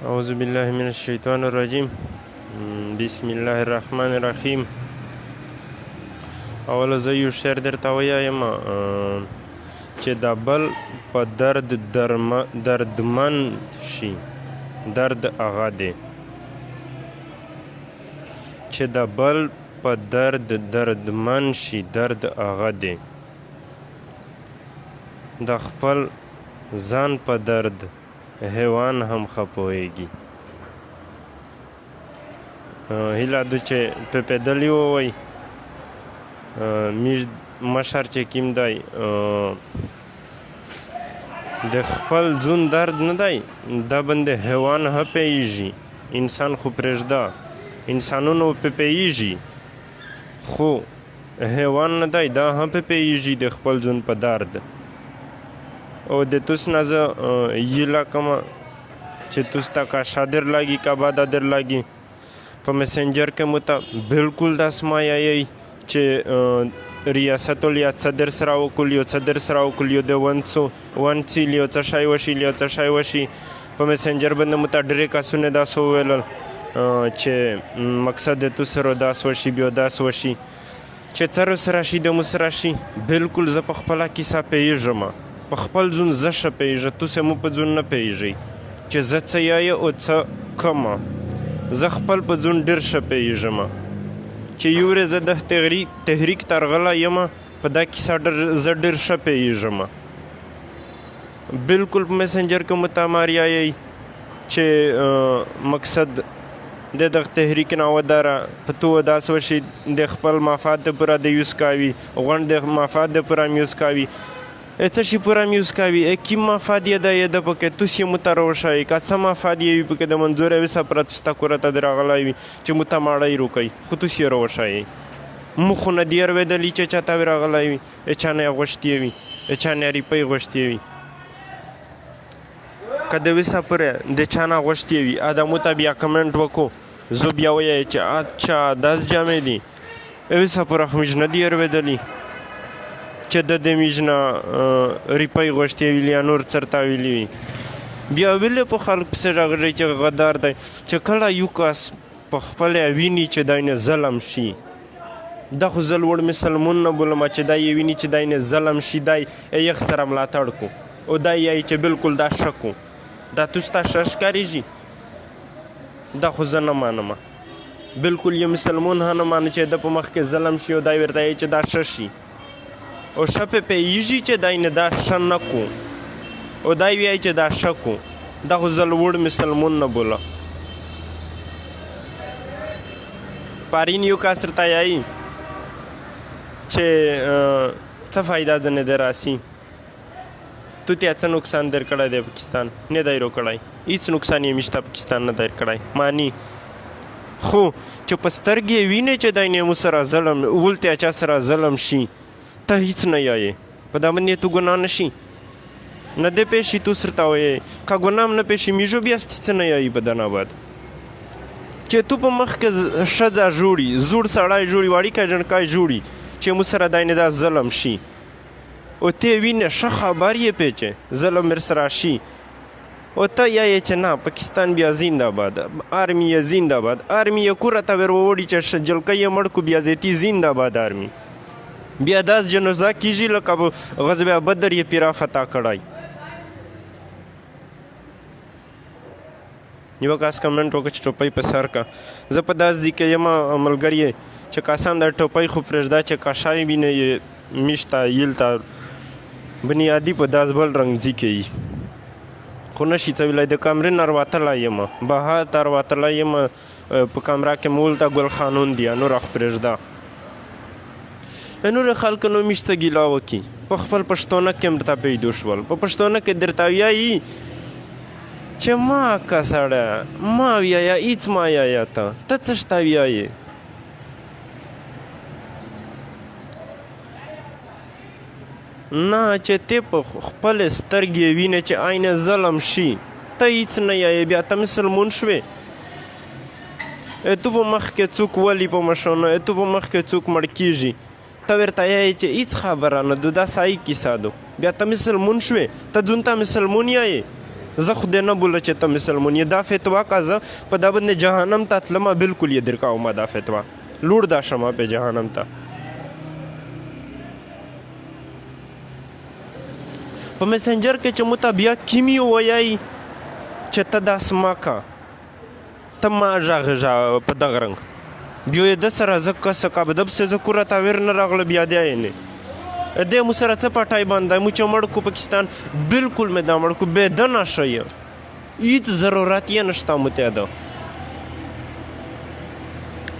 أعوذ بالله من الشیطان الرجیم. بسم الله الرحمن الرحیم. اوله زه یو شعر درته ووایم چې د بل په درد دردمن شي درد هغه دی، چې د بل په درد دردمن شي درد هغه دی، د خپل ځان په درد حیوان هم ښه پوهېږي. هیله ده چې پپېدلي ووایي میږ مشر چې کوم دی د خپل ځون درد نه دی، دا بندې حیوان ښه پوهېږي. انسان خو پرېږده، انسانونو پوهېږي، خو حیوان نه دی، دا هم پوهېږي د خپل ځون په درد. او د توس نه زه هیله کوم چې توس ته که ښه در لګي که بده در لګي، په مسنجر کې مو ته بلکل داسې مه یایئ چې ریاست الیاد څه در سره وکړل، یو څه در سره وکړل، یو د ونڅیل، یو څه شی وشي، یو څه شی وشي. په مسنجر باندې مو ته ډېرې کسونه داسې وویلل چې مقصد د تو سره داسې وشي، بیا داسې وشي، چې څه راسره شي د مو سره شي. بلکل زه په خپله کیسه پوهېږم، په خپل ځون زه ښه پوهېږم، تاسې مو په ځون نه پوهېږئ چې زه څه یایه او څه کومه. زه خپل په ځون ډېر ښه پوهېږم چې یو ورځ زه د تحریک ترغلی یم، په دا کیسه زه ډېر ښه پوهېږم. بلکل په مسنجر کې مو ته مه ریایئ چې مقصد د دغه تحریک نه وداره په تو داسې وشي د خپل مفاد دپاره د یوز کوي، غونډ د مفاد دپاره م یوز کوي، څه شي پوره م یوز کوي، کوم مفاد یې دی د پکې توس یې مو ته راوښایي، که څه مفاد یې وي پکې د منظوره وي سفره توس ته کوره ته د راغلی وي چې مو ته ماړی روکئ، خو توس یې راوښایئ. مو خو نه دي اورېدلي چې چا ته وي راغلی وي، چا نه یې غوښتې وي، چا نه یې روپۍ غوښتې وي، که د وي سفره د چا نه غوښتې وي، دا مو ته بیا کمنټ وکړو، زه بیا ویایې چې اچھا داسې جامې دي، وي سفره خو موږ نه دي اورېدلي چې د میږ نه روپۍ غوښتې ویلي یا نور څرته ویلي وي. بیا ولې په خلک پسې راغلی چې غدار دی، چې کله یو کس په خپله ویني چې دی نه ظلم شي، دا خو زه لوړ مسلمون نه بولم چې دا یې ویني چې دی نه ظلم شي، دی یخ سره ملاتړ کو او دا یایي چې بلکل دا ښه کو، دا توس ته ښه ښکارېږي؟ دا خو زه نه منم، بلکل یو مسلمون هم نه مانه چې د په مخ کې ظلم شي او دی ورته یایي چې دا ښه شي، او ښه پې پوهېږي چې دی نه دا ښه نه کو او دی وایي چې دا ښه کو. دا خو زه لوړ مسلمون نه بوله. پارین یو کس درته یایي چې څه فایده ځنې در راسي، تو ته څه نقصان در کړی دی پاکستان؟ نه دی رو کړی، هېڅ نقصان یې مشته پاکستان نه دی کړی معنی. خو چې په سترګې یې وینې چې دی نه مو سره ظلم ولته چا سره ظلم شي، ته هیڅ نه یایې، په دا باندې تو ګناه نه شي، نه دې پېښي تو سرته وایې، که ګناه هم نه پېښي میږو بیا څه نه یایي په دا نه بعد چې تو په مخ کې ښځه جوړي، زوړ سړی جوړي، وړیکی جنکای جوړي چې مو سره دی نه دا ظلم شي، او ته وینې ښه خبر یې پې چې ظلم ورسره شي، او ته یایې چې نه پاکستان بیا زنده‌باد، آرمی یې زنده‌باد، آرمی یې کوره ته ور ووړي چې جلکۍ یې مړ کو بیا زیتي زنده‌باد آرمی، بیا داس جنازه کیږي لکه غزوه بدر یې پیرا فتح کړی. یو کس کمنټ وکړه چې ټوپۍ په سر کا، زه په داس ځای کې یم ملګری یې چې کسان د ټوپۍ خو پرېږده چې کشای وینه یې میشته یلته بنیادي په داس بل رنګ ځای کې یي، خو نشي څه ویلی. د کمرې نه راوتلی یم، بهر ته راوتلی یم، په کمره کې مو ولته ګل خانون دی، نور خو پرېږده. نور خلکو نو موږ څه ګیله وکړي، په خپل پښتانه کې هم درته پیدا شول، په پښتانه کې درته وایي چې ما که سړی ما وایه هېڅ مه وایه، ته څه شته وایې؟ نه چې ته په خپلې سترګې وینې چې عین ظلم شي، ته هېڅ نه وایې، بیا ته مسلمون شوې. تو په مخ کې څوک ولي په مشونه، تو په مخ کې څوک مړ کېږي، ته ورته یایې چې هېڅ خبره نه ده، دا صحیح کیسه ده، بیا ته مسلمون شوې، ته ځون ته مسلمون یایې، زه خو دې نه بوله چې ته مسلمون یې. دا فتوا که زه په دا باندې جهنم ته تلمه بلکل یې درکومه دا فتوا لوړ دا شمه په جهنم ته. په میسنجر کې چې موته بیا کیمی ووایي چې ته داس ما کا ته ما غږه په دغه رنګ بیا یې د سره زه کسه کا به دبسې زه کوره ته ویر نه راغله بیا دی یې نه دې مو سره څه پټای باندې مو چې مړ کو پاکستان بلکل مې دا مړ کو بې دنه شی هیڅ ضرورت یې نشته مو ته ده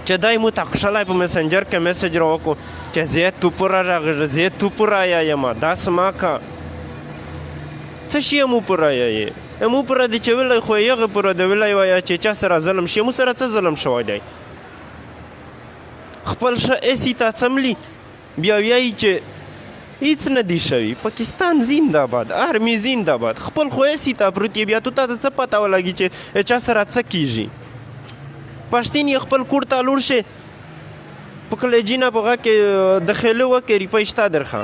چې دای مو تکشلای په میسنجر کې میسج راوکو چې زه تو پورا راغږه زه تو پورا یا ما داس ما کا څه شی مو پورا یې مو پورا د چویلای خو یغه پورا د ویلای وای چې چا سره ظلم شي مو سره څه ظلم شوی دی خپل شه ایسی تا څملی بیا وایي چې هیڅ نه دی شوی پاکستان زنده‌باد آرمی زنده‌باد خپل خو ایسی تا پروت بیا تو ته څه پته ولګي چې چا سره څه کیږي پښتین یې خپل کور ته لوړ شي په کلیجینه په غا کې د خېلو وکړي پښتا درخه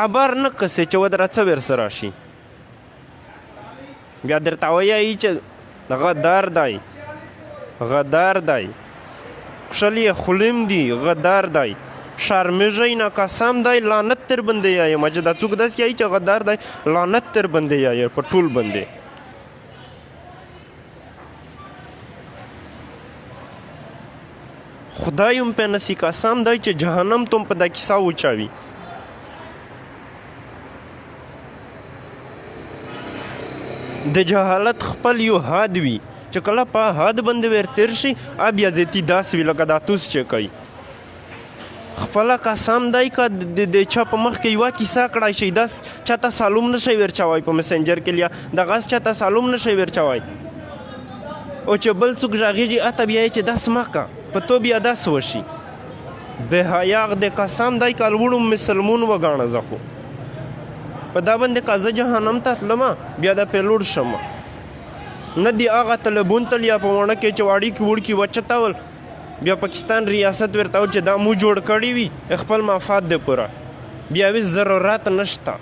عبار نه کسه چې ودره څه ور سره شي بیا درته وایي چې غدار دی خوشحالي خلیم دی غدار دی شرمېږئ نه قسم دی لعنت تر باندې یایم چې دا څوک داسې یایي چې غدار دی لعنت تر باندې یایي په ټول باندې خدای هم پې نسی قسم دی چې جهنم تم په دا کیسه وچاوي د جهالت خپل یو حد وي چې کله په حد باندې ور تیر شي بیا زیاتي داس وي لکه دا توس چې کوي خپله قسم دی که د چا په مخ کې یوه کیسه کړی شي داس چاته سالوم نشئ ورچوی په مسنجر کې لیا دغس چاته سالوم نشئ ورچوی او چې بل څوک غږېږي اته بیا یې چې داس مه که په تو بیا داس وشي بې حیا د قسم دی که لوړو مسلمون وګاڼه زه خو په دا باندې که زه جهنم ته تلمه بیا د پې لوړ شمه نه دی هغه طلبون تل یا په وڼه کې چې واړیکي وړکي وچتول بیا پاکستان ریاست ورته چې دا مو جوړ کړی وي خپل مفاد د پوره بیا وی ضرورت نشته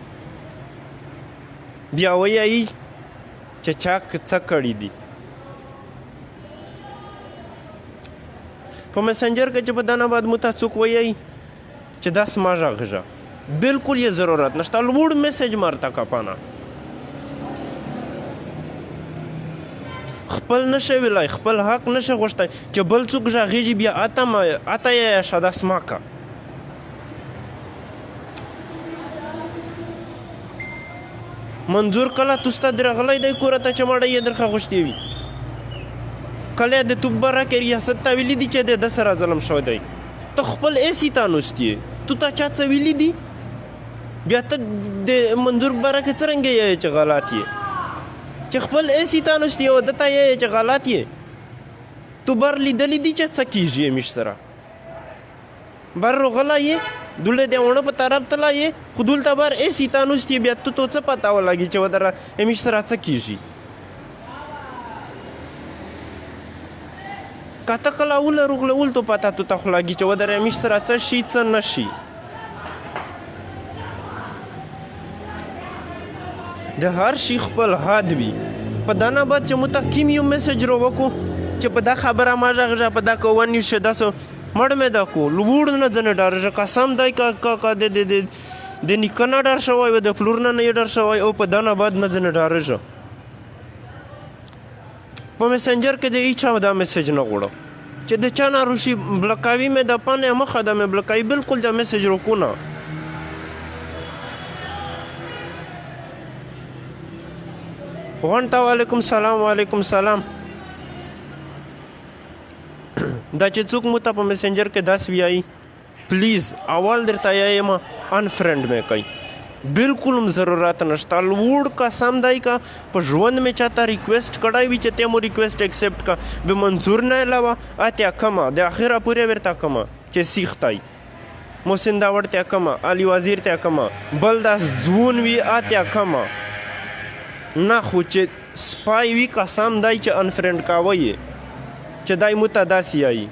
بیا وایي چې چا څه کړي دي په میسنجر کې چې په دانه بعد مو ته څوک وایي چې دا سما غږه بلکل یې ضرورت نشته لوړ میسج مارته کپانه خپل نشه ویلای خپل حق نشه غوښتای چې بل څوک غږیږي بیا اته یې شاده سما کا منظور کله توسته درغلی دی کوره ته چې مړی یې درخه غوښتې وي کله د توبره کې ریاست ته ویلي دي چې د سره ظلم شوی دی ته خپل ایسي ته نوستې تو ته چا څه ویلي دي بیا ته د منظور بره کې څرنګه یې چې غلط یې چې خپل ایسي ته نوستې او دته یې چې غلط یې تو بر لیدلی دي چې څه کیږي میش سره بر روغلی یې دوله د وڼه په طرف تلا یې خو دلته بر ایسي ته نوستې بیا تو څه پته ولګي چې ودره میش سره څه کیږي که ته کله ولرغلول تو پته تو ته خو لګي چې ودره میش سره څه شي څه نه شي د هر شي خپل حد وي په دانه بعد چې مو ته کیم یو میسج راوکړو چې په دا خبره ما غږه په دا کو ونیو شه داسو مړ مې دا کو لوړ نه ځنه ډارژه قسم دی کا د نیکنه ډار شوی و د پلور نه ډار شوی او په دانه بعد نه ځنه ډارژه په میسنجر کې د هیچا دا میسج نه غوړو چې د چا نه روشي بلکاوي مې د پانه مخه د مې بلکای بالکل دا میسج روکونه غونټه وعلیکم سلام وعلیکم سلام دا چې څوک مو ته په میسنجر کې داس ویایي پلیز اول درته یایم انفرینډ مې کوي بالکل هم ضرورت نشته لوړ قسم دی که په ژوند مې چاته ریکویسټ کړی وي چې ته مو ریکویسټ ایکسپټ که به منظور نه علاوه اتیا کمه د اخره پورې ورته کمه چې سیخ تای محسن داوړ ته کمه علي وزیر ته کمه بل داس ځون وي اتیا کمه نه خو چې سپای وي قسم دی چې انفرینډ کاوه یې چې دای مو ته داسې یایي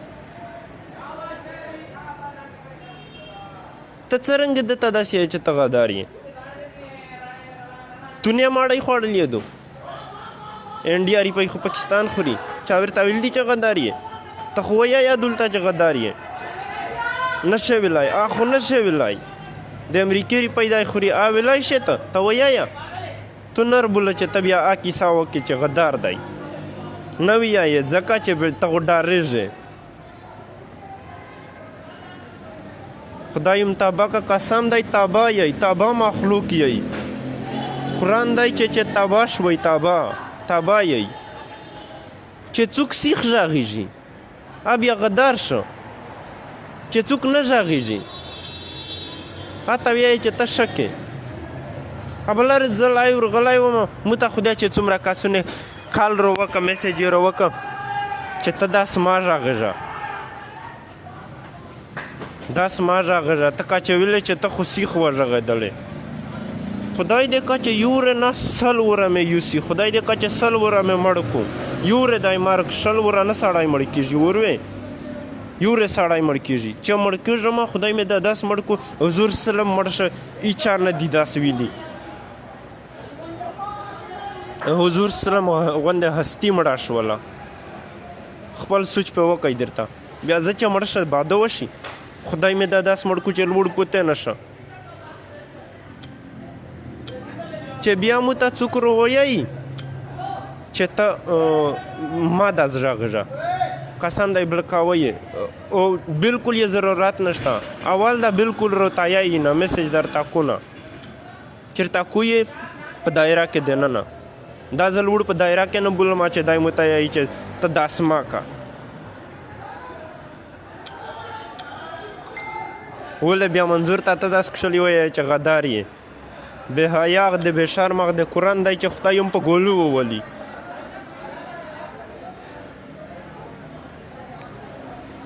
ته څرنګه دته داسې یایي چې ته غدار یې دنیا ماړی خوړلی دو انډیا روپۍ خو پاکستان خوري چا ورته ویل دي چې غدار یې ته خو وایه دلته چې غدار یې نشه ویلی خو نشه ویلی د امریکې روپۍ دی خوري ویلی شې ته وایه تو نر بوله چې ته بیا کیسه وکړې چې غدار دی نه وایه ځکه چې ته خو ډارېږې خدایم تابه قسم دی تابه یی تابه مخلوق یی قرآن دی چې تابه شوی تابه یی چې څوک سیخ غږیږي بیا غدار شو چې څوک نه غږیږي ته وایې چې ته شک یې بله زه لا ورغلی وم مو ته خدای چې څومره کسونه کال راوکړه میسیج یې راوکړه چې ته داسې ما غږېږه داسې ما غږېږه ته که چې ویلې چې ته خو سیخ وغږېدلې خدای دې که چې یوره نه 100 وره مې یوسي خدای دې که چې 100 وره مې مړ کړو یوره دی مرګ 100 وره نه سړی مړ کېږي وروې یوره سړی مړ کېږي چې مړ کېږم خدای مې دا داسې مړ کړو حضور سلم مړ شه هیچا نه دي داسې ویلي حضور سلم غوندې هستي مړه شوله خپل سوچ په وکړئ درته بیا زه چې مړ شه باده وشي خدای مې دا داسې مړ کړو چې لوړ پوتی نه شه چې بیا مو ته څوک ووایي چې ته ما دا زړه غږه قسم دی بلکاوی او بالکل یې ضرورت نشته اول دا بالکل روتایایي نه میسیج درته کونه چېرته کوی په دایره کې دننه دا زه لوړ په دایره کې نه بولم چې دای مو ته یایي چې ته داسې ما که ولې بیا منظور ته داسې کښلي وایې چې غدار یې بې حیا د بې شرمه د قرآن دی چې خدای هم په ګولو وولي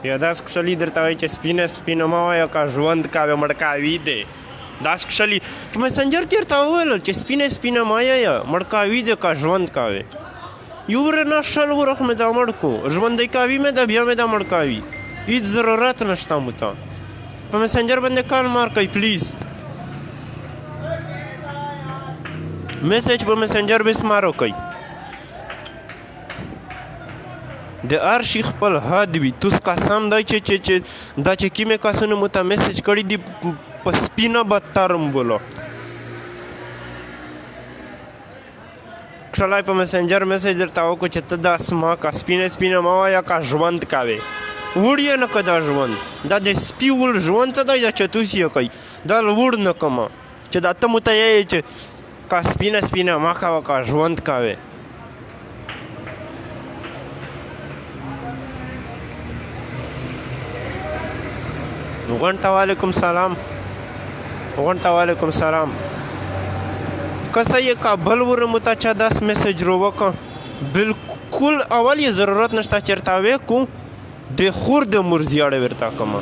یا داسې کښلي درته وایي چې سپینه سپینه مه وایه که ژوند کوې مړکاوي دی داسې کښلي په مسنجر کې ورته وویل چې سپینه سپینه مه وایه مړکاوي دی که ژوند کوې یوره نه 100 وره خو مې دا مړ کړو ژوندی کوي مې دا بیا مې دا مړکاوي هېڅ ضرورت نشته مو ته په مسنجر باندې کال مار کوئ پلیز میسیج په مسنجر بسمار وکئ د هر شي خپل حد وي توس قسم دی چې دا چې کومې کسونه مو ته میسیج کړي دي په سپینه بدترم بولو کښلی په مسنجر میسیج درته وکړو چې ته داسې ما که سپینه سپینه مه وایه که ژوند کوې وړ یې نه که دا ژوند دا د سپي وړ ژوند څه دی دا چتوس یې کوي دا وړ نه کومه چې دا ته مو ته یې چې که سپینه سپینه مه کوه که ژوند کوې غونډ ته وعلیکم سلام غونډ ته وعلیکم سلام که څه یې که بل وره مو ته چا داسې میسیج راوکړه بالکل اول یې ضرورت نشته چېرته ویې کړو د خور د مور زیاړه ورته کومه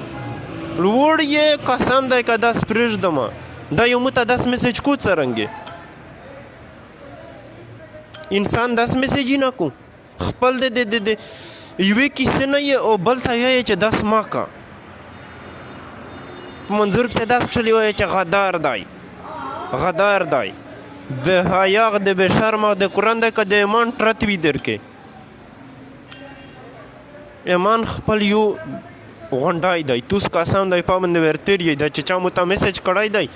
لوړ یې قسم دی که داسې پرېږدمه دا یو مو ته داسې میسیج کو څرنګې انسان داسې میسیج یې نه کو خپل د یوې کیسې نه یې او بل ته وایې چې داسې ما که په منظور پسې داسې کښلي وایې چې غدار دی بې حیا د بې شرمه د قرآن دی که د ایمان ټرت وي در کې ایمان خپل یو غونډی دی توس قسم دی پا باندې ورتېر یی دا چې چا مو ته میسیج کړی دی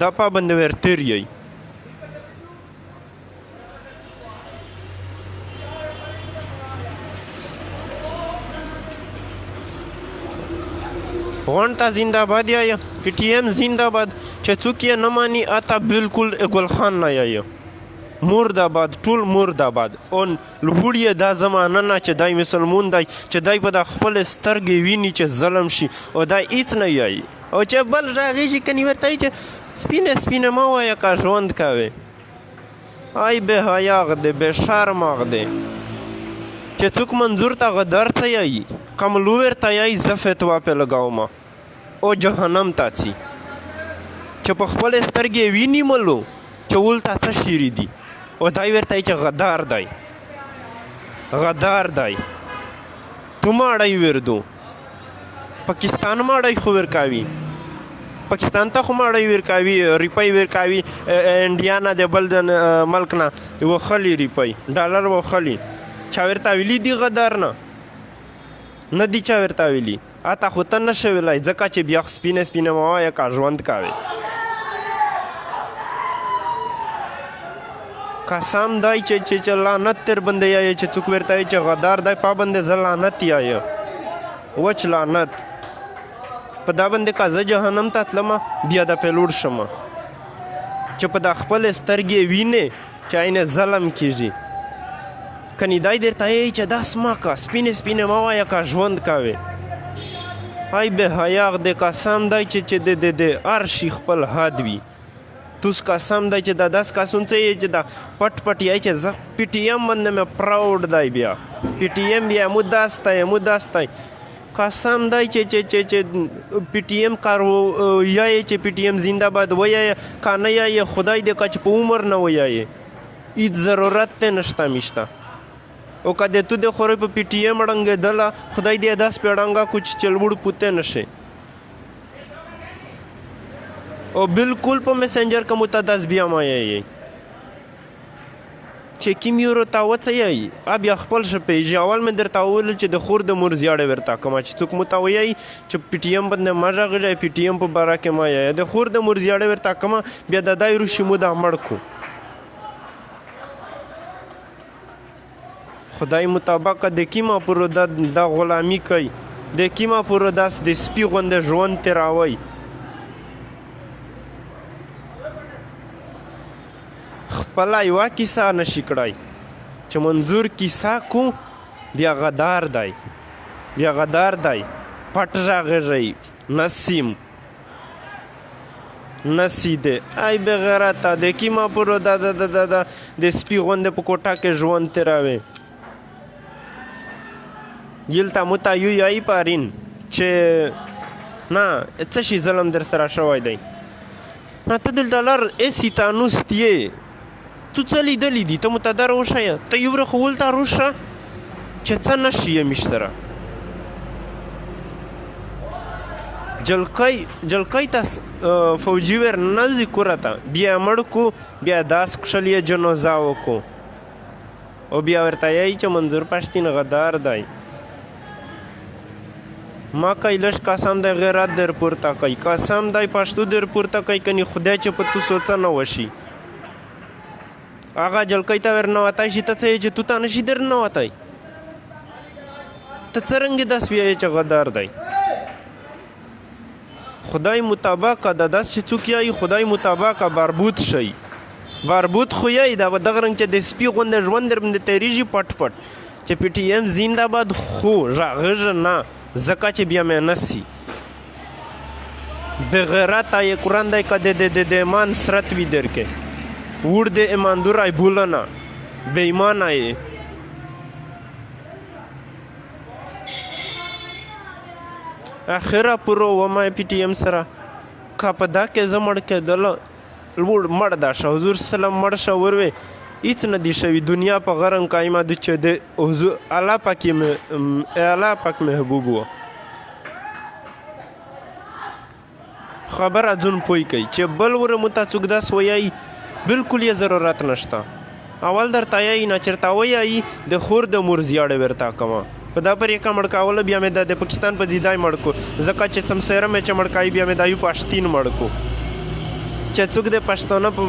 دا پا باندې ورتېر یی غونډ ته زنده‌باد یایه پی ټي ایم زنده‌باد چې څوک یې نه ماني اته بالکل ګل خان نه یایه مرداباد ټول مرداباد او لوړ یې دا زمانه نه چې دای مسلمون دی چې دای به د خپل سترګې ویني چې ظلم شي او دا هېڅ نه یایي او چې بل راغېږي کني ورته وایي چې سپینه سپینه مه وایه که ژوند کوې بې حیا غدې بې شرمه غدې چې څوک منظور ته غدر ته یایي قملو ورته یایي زه فتوا پې لګومه او جهنم ته ځي چې په خپلې سترګې ویني ملو چې ولته څه شیري دي او دای ورته یایي چې غدار دی تو ماړی وردو پاکستان ماړی خو ورکوي پاکستان ته خو ماړی ورکوي روپۍ ورکوي انډیا نه د بل ملک نه وخلي روپۍ ډالر وخلي چا ورته ویلي دي غدار نه دي چا ورته ویلي اته خو ته نه شې ویلی ځکه چې بیا خو سپینه سپینه مه وایه که ژوند کوې قسم دی چې لعنت تر بنده یایه چې څوک ورته وایي چې غدار دی پا بنده زه لعنت یایه وچ لعنت په دا باندې که زه جهنم ته تلمه بیا د پیلوډ شمه چې په دا خپلې سترګې وینې چې عین ظلم کېږي کنی دای درته یایي چې داس مه که سپینې سپینې مه وایه که ژوند کوې ای به حیا د قسم دی چې د هر شي خپل حد وي توس قسم دی چې دا داس کسون څه یې چې دا پټ پټ یایي چې زه پی ټي ایم باندې مې پراوډ دی بیا پی ټي ایم بیا مو داستی قسم دی چې پی ټي ایم کار یایې چې پی ټي ایم زنده باد ویایې که نه یایې خدای دې که چې په عمر نه ویایې هیڅ ضرورت دی نشته میشته او که د تو د خورې په پی ټي ایم ړنګېدله خدای دې داس پې ړنګه کو چې چلوړ پوته نشي او بالکل په میسنجر که مو ته داس بیا ما یایې چې کیم یورو ته وڅه یایي بیا خپل ښه پېژي اول مې درته وویل چې د خور د مور زیاړې ورته کومه چې څوک مو ته ویایي چې پی ټي ایم باندې مه غږېږئ پی ټي ایم په باره کې مه یایه د خور د مور زیاړې ورته کومه بیا د دای روشي مو دا مړ کو خدای مطابق د کیمه پورو دا غلامي کوي د کیمه پورو داس د سپي غوندې ژوند تېروئ خپله یوه کیسه نشي کړی چې منظور کیسه کو بیا غدار دی پټ راغږئ نسیم نسی دی ای بغیرته د کیمه پورو د سپي غوندې په کوټه کې ژوند تېروې یلته مو ته یایي پارین چې نه څه شي ظلم در سره شوی دی نه ته دلته لر ایسي تانوست یې تو څه لیدلی دي ته مو ته در وښیه ته یو ورځ خو ولته روشه چې څه نشي یې میش سره جلکۍ ته فوجي ور ننوځي کوره ته بیا مړ کو بیا داس کښل یې جنازه وکړو او بیا ورته یایي چې منظور پښتین غدار دی ما کوي لږ قسم دی غیرت در پورته کوي قسم دی پښتو در پورته کوي کنی خدای چې په تو سوڅه نه وشي هغه جلکۍ ته ورننوتی شي ته څه یې چې تو ته نشي در ننوتی ته څرنګې داس ویایې چې غدار دی خدای مطابق د داس چې څوک یایي خدای مطابق باربود شي باربود خو یایي دا به دغه رنګ چې د سپي غوندې ژوند در باندې تېرېږي پټ چې پی ټي ایم زنده باد خو راغږه نه ځکه چې بیا مې نسی بغیرته یې قرآن دی که د ایمان سرت وي درکې وړ د ایمان دوری بولنه بې ایمانه یې اخره پورو ومه پی ټي ایم سره که په دا کې زه مړ کېدله مړ دا شه حضور سلم مړ شه وروې هیڅ نه دي شوي دنیا په غرنګ قایمه ده چې د الله پاک محبوب و خبره ځون پوی کوي چې بل وره مو ته څوک داس ویایي بالکل یې ضرورت نشته اول درته یایي نه چېرته ویایي د خور د مور زیاړې ورته کومه په دا پر یې که مړ کوله بیا مې د پاکستان په دیدای مړ کو ځکه چې څمسیره مې چې مړ کوي بیا مې د یو پښتین مړ کو چې څوک د پښتانه په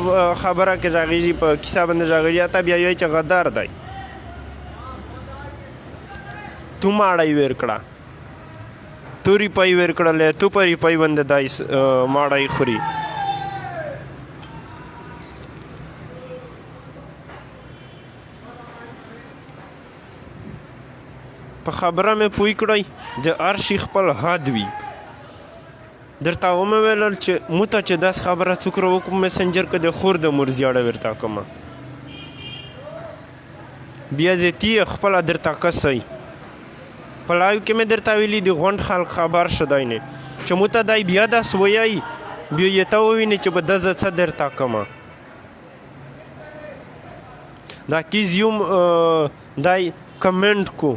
خبره کې غږېږي په کیسه باندې غږېږي ته بیا یوایي چې غدار دی تو ماړی ویر کړه تو روپۍ ویر کړلې تو په روپۍ باندې دای ماړی خوري په خبره مې پوی کړی د هر شي خپل حد وي درته ومې ویلل چې مو ته چې داس خبره څوک راوکړو میسنجر که د خور د مور زیاړه ورته کومه بیا زیتي یې خپله درته کسی په لایو کې مې درته ویلي د غونډ خلک خبر شه دی نه چې مو ته دی بیا داس ویایي بیا یې ته ووینې چې به ده زه څه درته کومه دا کیزیوم دی کمنت کو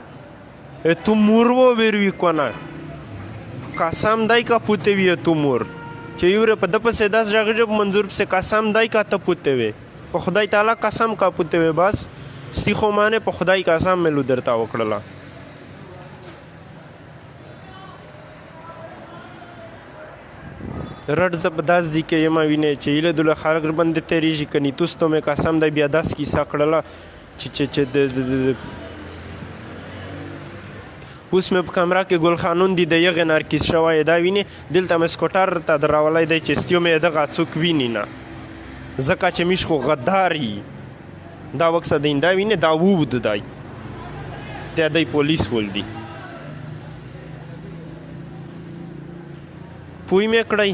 tu murvo vervi kona kasam dai ka putevi tu mur چې یوره په ده پسې داس غږېږه په منظور پسې قسم دی کا ته پوتې وې په خدای تعالی قسم کا پوتې وې بس ستی خو مانې په خدای قسم مې لو درته وکړله رټ زه په داس دي کې یم وینې چې هیله دوله خلک باندې تېرېږي که نیتوس ته مې قسم دی بیا داس کیسه کړله چې اوس مې په کمره کې ګل خانون دی د یغې نارکیس شوی دا وینې دلته مې سکوټر ته دراولی دی چې ستیو مې دغه څوک ویني نه ځکه چې میش خو غدار یي دا وکسه دی دا وینې دا وود دی ته دی پولیس ولدي پوی مې کړی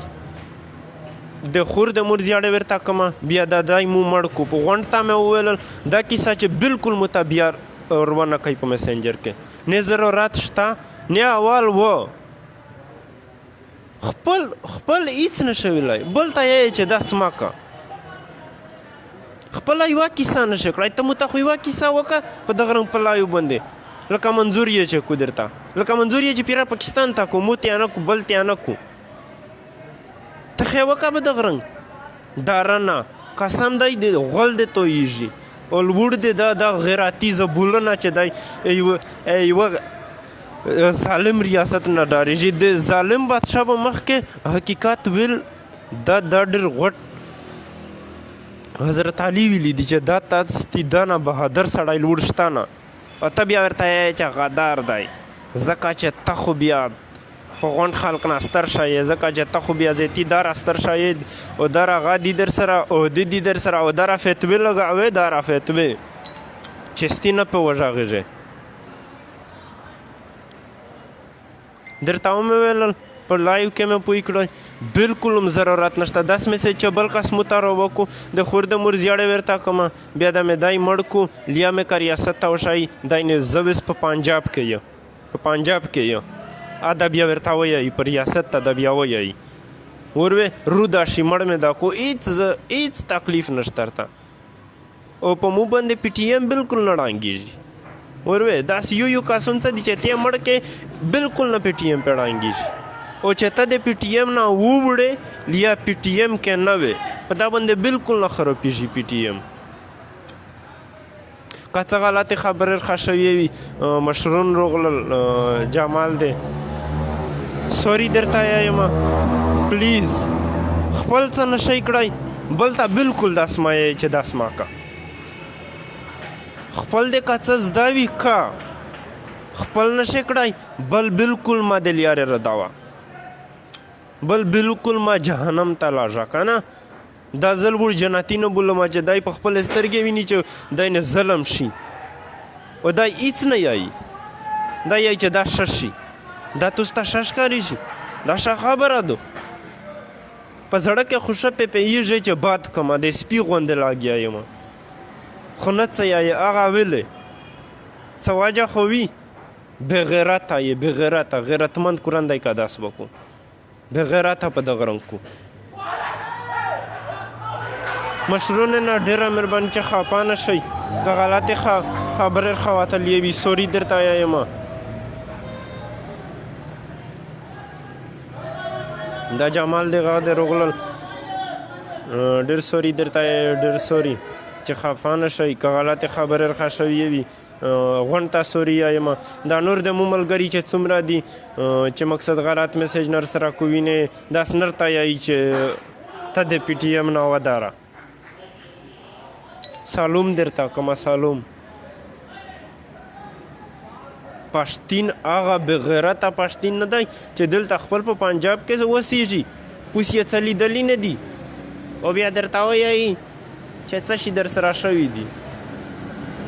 د خور د مور زیاړه ورته کمه بیا دا دای مو مړ کو په غونډ ته مې وویل دا کیسه چې بالکل مو ته بیا ورونه کوي په میسنجر کې نه ضرورت شته نه اول و خپل هیڅ نشي ویلی بل ته یې چې داس مه که خپله یوه کیسه نشي کړی ته مو ته خو یوه کیسه وکړه په دغه رنګ په لایو باندې لکه منظور یې چې کو درته لکه منظور یې چې پیرا پاکستان ته کو مو تیا نه کو بل تیا نه کو ته خې وکړه په دغه رنګ ډاره نه قسم دی د غول دې تویږي الوړ دې دا غیراتي زبولونه چې دی یوه ظالم ریاست نه ډارېږي د ظالم بادشاه به مخکې حقیقت ویل دا ډېر غټ حضرت علي ویلي دي چې دا تاسې دا نه بهادر سړی لوړ شته نه او ته بیا ورته یې چې غدار دی ځکه چې ته خو بیا په غونډ خلق نه استر شایې ځکه چې ته خو بیا زیتي دار استر شایې او در هغه دي در سره عهدې دي در سره او در فتوې لګوې در فتوې چې ستي نه په وژغېږې درته ومې ویل په لایو کې مې پوه کړی بالکل هم ضرورت نشته داس مې چې بل کس مو ته راوکو د خور د مور زیاړې ورته کړمه بیا د مې دای مړ کو لیا مې که ریاست ته وښایي دای نه زه اوس په پنجاب کې یم په پنجاب کې یم دا بیا ورته وایي په ریاست ته دا بیا وایي وروې رو دا شي مړ مې دا کو هیڅ تکلیف نشته ورته او په مو باندې پی ټي ایم بالکل نه ړانګېږي وروې داسې یو کسون څه دي چې ته مړ کې بالکل نه پی ټي ایم پې ړانګېږي او چې ته د پی ټي ایم نه ووړې یا پی ټي ایم کې نه وې په دا باندې بالکل نه خرابېږي پی ټي ایم که څه غلطې خبرې ښه شوې وي مشرون روغلل جمال دی سوري درته وایم پلیز خپل څه نشئ کړی بل ته بالکل داس مه یې چې داس مه که خپل دې که څه زده وي که خپل نشئ کړی بل بالکل ما د لیارې ردوه بل بالکل ما جهنم ته لاږه که نه دا ځل وړ جنتي نه بولم چې دی په خپل سترګې ویني چې دی نه ظلم شي او دی هیڅ نه یایي دا یایي چې دا ښه شي دا تاسو ته ښه ښکارېږي دا ښه خبره ده په زړه کې خو ښه پېپېږي چې باد کړمه د سپي غوندې لاګیا یم خو نه څه یایي هغه ویلې څه وجه خو وي بېغیرته یې بېغیرته غیرتمند کورندی که داس وکړو بېغیرته په دغه رنګ کو مشرونه نه ډېره مهرباني چې خفه نه شئ که غلطې خبرې خواتلې وي سوري درته وایم دا جمال دی غږ دی روغلل ډېر سوري درته ډېر سوري چې خفه نه شئ که غلطې خبرې ښه شوې وي غونډ ته سوري وایم دا نور د مو ملګري چې څومره دي چې مقصد غلط میسیج نر سره کو وینې داس نر ته یایي چې ته د پی ټي ایم نه وداره سالوم درته کومه سالوم پښتین هغه بغیرته پښتین نه دی چې دلته خپل په پنجاب کې اوسېږي اوس یې څه لیدلي نه دي او بیا درته وایي چې څه شي در سره شوي دي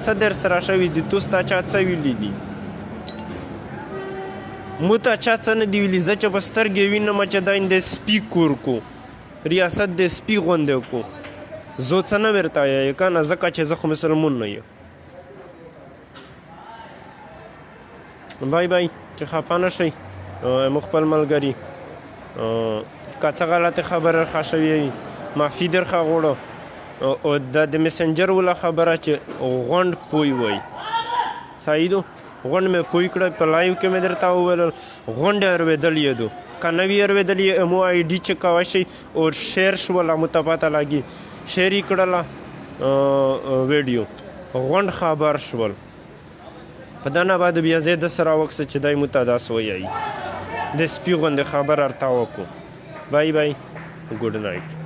څه در سره شوي دي تاسو ته چا څه ویلي دي مو ته چا څه نه دي ویلي زه چې په سترګې وینم چې دا د سپي کور کو ریاست د سپي غوندې کو زه څه نه ورته وایي که نه ځکه چې زه خو مسلمون نه یم بای بای چې خفه نه شئ مو خپل ملګري که څه غلطې خبره ښه شوې وي معافي درښه غواړو او دا د میسنجر وله خبره چې غونډ پوی وایي صحیح دو غونډ مې پوی کړی په لایو کې مې درته وویل غونډې اورېدلې دو که نه وي اورېدلي مو آی ډي چې کوی شئ او شیر شوله مو ته پته لګي شیر یې کړله ویډیو غونډ خبر شول په ده نه بعد بیا زه داسې راوکسه چې دی مو ته داسې ویایي د سپي غوندې خبر ورته وکړو بای بای ګوډ نایټ